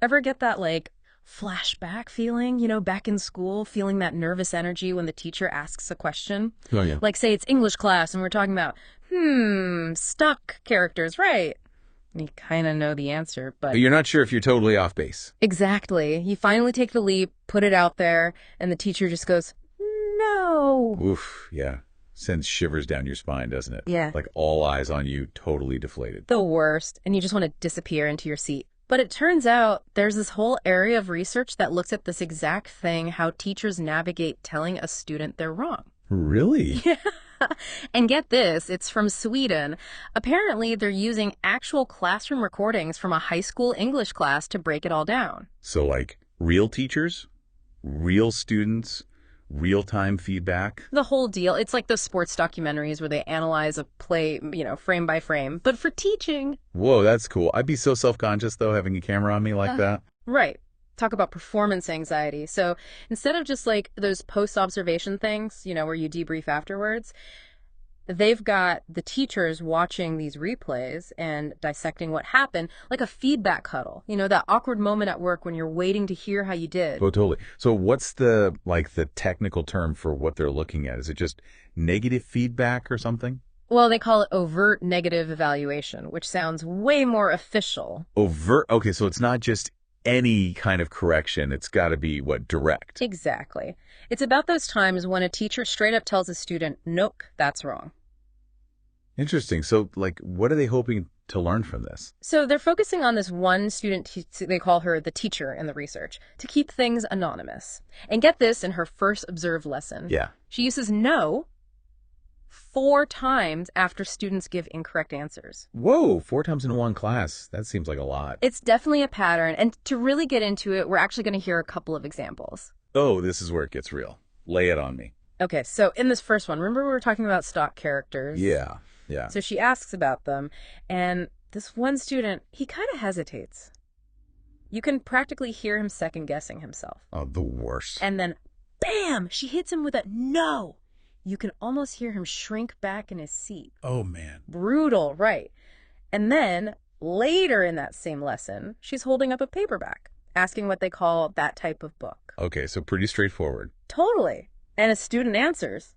Ever get that, like, flashback feeling, back in school, feeling that nervous energy when the teacher asks a question? Oh, yeah. Like, say it's English class and we're talking about, stuck characters, right? And you kind of know the answer, But but you're not sure if you're totally off base. exactly. You finally take the leap, put it out there, and the teacher just goes, no. Oof, yeah. Sends shivers down your spine, doesn't it? Yeah. Like all eyes on you, totally deflated. The worst, and you just want to disappear into your seat. But it turns out there's this whole area of research that looks at this exact thing, how teachers navigate telling a student they're wrong. Really? And get this, it's from Sweden. Apparently, they're using actual classroom recordings from a high school English class to break it all down. So like real teachers, real students, real-time feedback. The whole deal. It's like those sports documentaries where they analyze a play, frame by frame, but for teaching. Whoa, that's cool. I'd be so self-conscious, though, having a camera on me like that. Right. Talk about performance anxiety. So instead of just like those post-observation things, where you debrief afterwards, they've got the teachers watching these replays and dissecting what happened, like a feedback huddle. That awkward moment at work when you're waiting to hear how you did. Oh, totally. So what's the technical term for what they're looking at? Is it just negative feedback or something? Well, they call it overt negative evaluation, which sounds way more official. Overt? Okay, so it's not just any kind of correction. It's got to be, direct? Exactly. It's about those times when a teacher straight up tells a student, nope, that's wrong. Interesting. So, what are they hoping to learn from this? So they're focusing on this one student, they call her the teacher in the research, to keep things anonymous. And get this, in her first observed lesson, Yeah. she uses no 4 times after students give incorrect answers. Whoa, 4 times in one class. That seems like a lot. It's definitely a pattern, and to really get into it, we're actually going to hear a couple of examples. Oh, this is where it gets real. Lay it on me. Okay, so in this first one, remember we were talking about stock characters? Yeah. So she asks about them, and this one student, he kind of hesitates. You can practically hear him second-guessing himself. Oh, the worst. And then, bam, she hits him with a no. You can almost hear him shrink back in his seat. Oh, man. Brutal, right? And then, later in that same lesson, she's holding up a paperback, asking what they call that type of book. Okay, so pretty straightforward. Totally. And a student answers.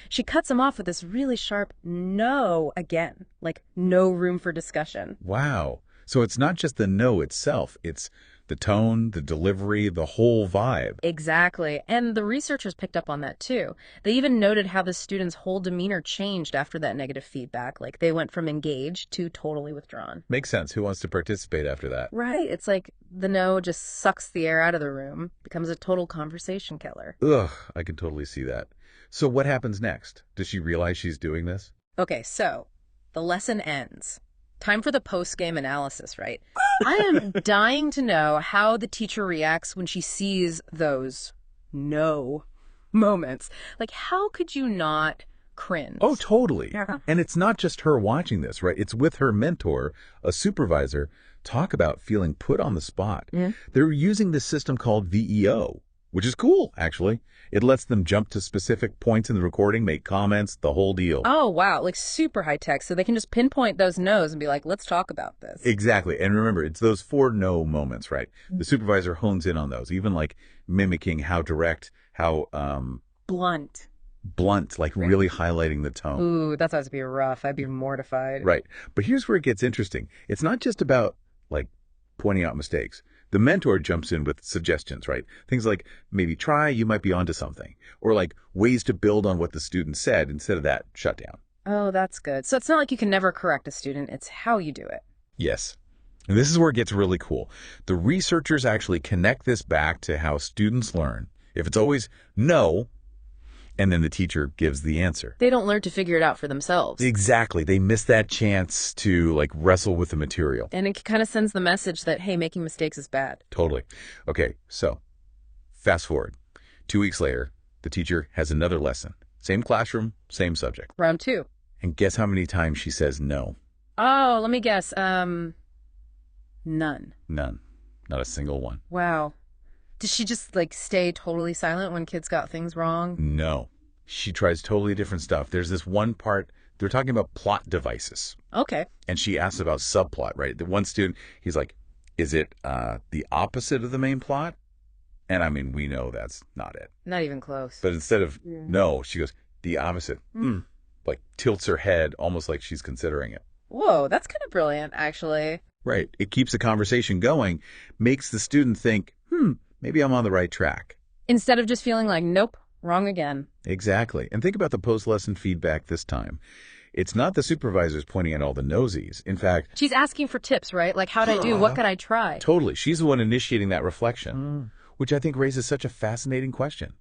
She cuts him off with this really sharp no again, like no room for discussion. Wow. So it's not just the no itself. It's the tone, the delivery, the whole vibe. Exactly. And the researchers picked up on that too. They even noted how the students' whole demeanor changed after that negative feedback. Like they went from engaged to totally withdrawn. Makes sense. Who wants to participate after that? Right. It's like the no just sucks the air out of the room, becomes a total conversation killer. Ugh, I can totally see that. So what happens next? Does she realize she's doing this? Okay, so the lesson ends. Time for the post-game analysis, right? I am dying to know how the teacher reacts when she sees those no moments. Like, how could you not cringe? Oh, totally. Yeah. And it's not just her watching this, right? It's with her mentor, a supervisor. Talk about feeling put on the spot. Yeah. They're using this system called VEO, which is cool, actually. It lets them jump to specific points in the recording, make comments, the whole deal. Oh, wow. Like super high tech. So they can just pinpoint those no's and be like, let's talk about this. Exactly. And remember, it's those 4 no moments, right? The supervisor hones in on those, even like mimicking how direct, how Blunt. blunt, like really highlighting the tone. Ooh, that sounds to be rough. I'd be mortified. Right. But here's where it gets interesting. It's not just about pointing out mistakes. The mentor jumps in with suggestions, right? Things like maybe try, you might be onto something. Or like ways to build on what the student said instead of that shut down. Oh, that's good. So it's not like you can never correct a student. It's how you do it. Yes. And this is where it gets really cool. The researchers actually connect this back to how students learn. If it's always no, and then the teacher gives the answer. They don't learn to figure it out for themselves. Exactly. They miss that chance to wrestle with the material. And it kind of sends the message that, hey, making mistakes is bad. Totally. Okay, so fast forward. 2 weeks later, the teacher has another lesson. Same classroom, same subject. Round 2. And guess how many times she says no? Oh, let me guess. None. None. Not a single one. Wow. Does she just stay totally silent when kids got things wrong? No. She tries totally different stuff. There's this one part, they're talking about plot devices. Okay. And she asks about subplot, right? The one student, he's like, Is it the opposite of the main plot? And I mean, we know that's not it. Not even close. But instead of no, she goes, the opposite. Like tilts her head almost like she's considering it. Whoa, that's kind of brilliant, actually. Right. It keeps the conversation going, makes the student think, maybe I'm on the right track. Instead of just feeling like, nope, wrong again. Exactly. And think about the post-lesson feedback this time. It's not the supervisors pointing at all the nosies. In fact, she's asking for tips, right? Like, how'd I do? What could I try? Totally. She's the one initiating that reflection, which I think raises such a fascinating question.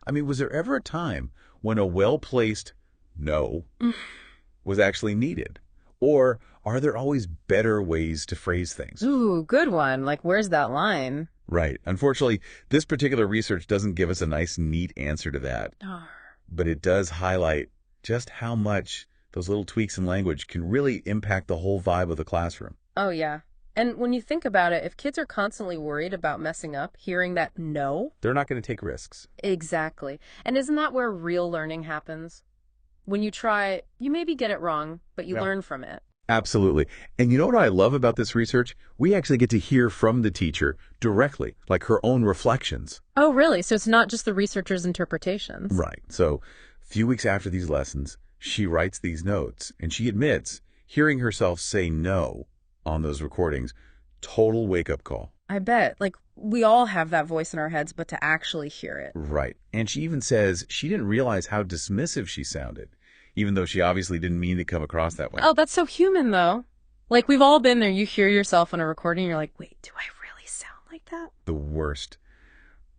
I mean, was there ever a time when a well-placed no was actually needed? Or are there always better ways to phrase things? Ooh, good one. Like, where's that line? Right. Unfortunately, this particular research doesn't give us a nice, neat answer to that. But it does highlight just how much those little tweaks in language can really impact the whole vibe of the classroom. Oh, yeah. And when you think about it, if kids are constantly worried about messing up, hearing that no, they're not going to take risks. Exactly. And isn't that where real learning happens? When you try, you maybe get it wrong, but you learn from it. Absolutely. And you know what I love about this research? We actually get to hear from the teacher directly, like her own reflections. Oh, really? So it's not just the researcher's interpretations. Right. So a few weeks after these lessons, she writes these notes, and she admits hearing herself say no on those recordings, total wake-up call. I bet. Like, we all have that voice in our heads, but to actually hear it. Right. And she even says she didn't realize how dismissive she sounded, even though she obviously didn't mean to come across that way. Oh, that's so human, though. Like, we've all been there. You hear yourself on a recording, you're like, wait, do I really sound like that? The worst.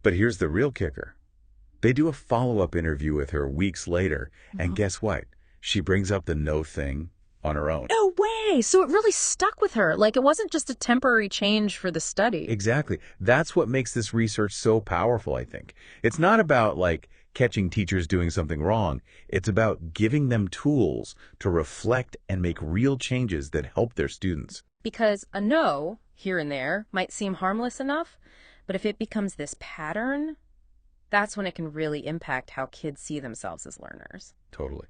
But here's the real kicker. They do a follow-up interview with her weeks later, and guess what? She brings up the no thing on her own. No way! So it really stuck with her. Like, it wasn't just a temporary change for the study. Exactly. That's what makes this research so powerful, I think. It's not about, like, catching teachers doing something wrong. It's about giving them tools to reflect and make real changes that help their students. Because a no, here and there, might seem harmless enough, but if it becomes this pattern, that's when it can really impact how kids see themselves as learners. Totally.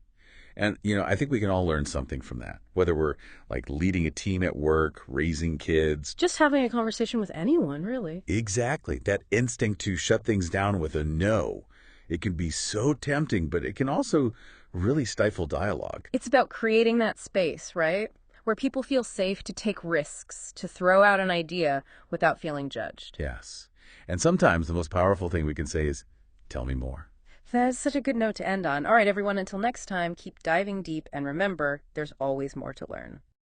And, I think we can all learn something from that, whether we're like leading a team at work, raising kids. Just having a conversation with anyone, really. Exactly. That instinct to shut things down with a no. It can be so tempting, but it can also really stifle dialogue. It's about creating that space, right? Where people feel safe to take risks, to throw out an idea without feeling judged. Yes. And sometimes the most powerful thing we can say is, tell me more. That's such a good note to end on. All right, everyone, until next time, keep diving deep, and remember, there's always more to learn.